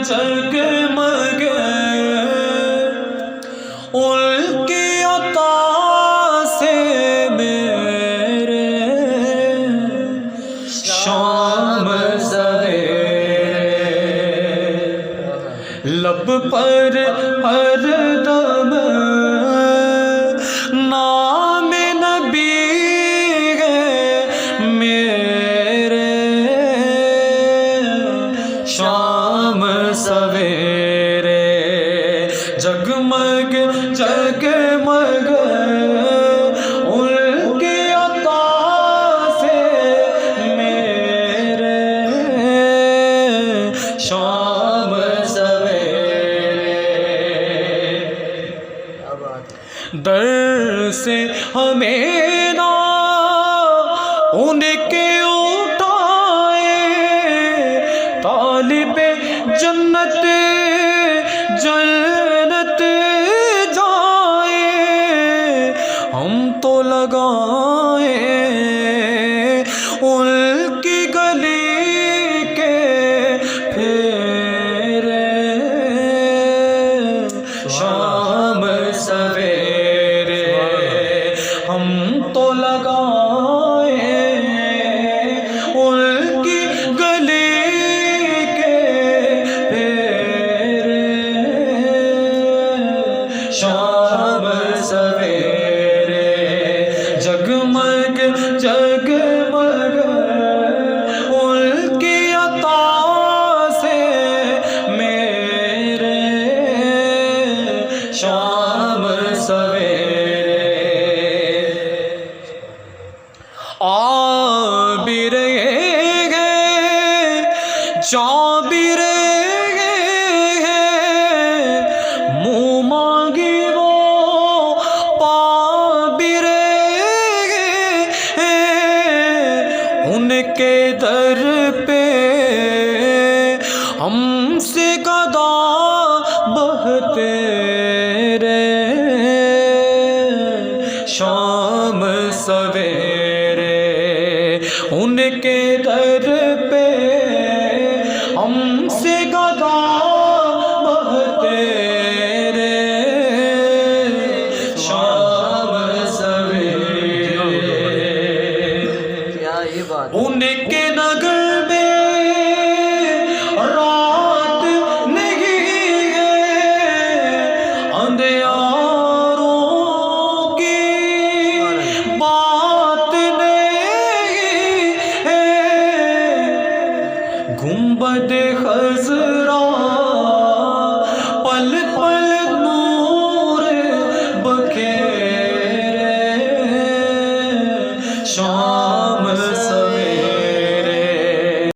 جگمگ ان کی عطا سے میرے شام سویرے لب پر ہر دم نام نبی ہے میرے شام سویرے جگمگ جگمگ ان کی عطا سے میرے شام سویرے در سے ہمیں نہ ان کے اٹھائے طالب جنت جنت جائے ہم تو لگائیں ان کی گلی کے پھیرے شام سویرے ہم تو لگائیں ان کی گلی کے پھیرے شام سویرے جگمگ جگمگ ان کی عطا سے میرے شام سویرے عابر گئے چابر گئے منہ مانگی وہ پابر گئے ان کے در پہ ہم سے گدا بہتے رہے شام سویرے ان کے در پہ ہم سے گدا بہتے رہے شام سویرے ان کے نگر میں رات نہیں ہے اندھیاروں کی بات نہیں ہے گنبد خضرا پل پل نور بکھیرے شام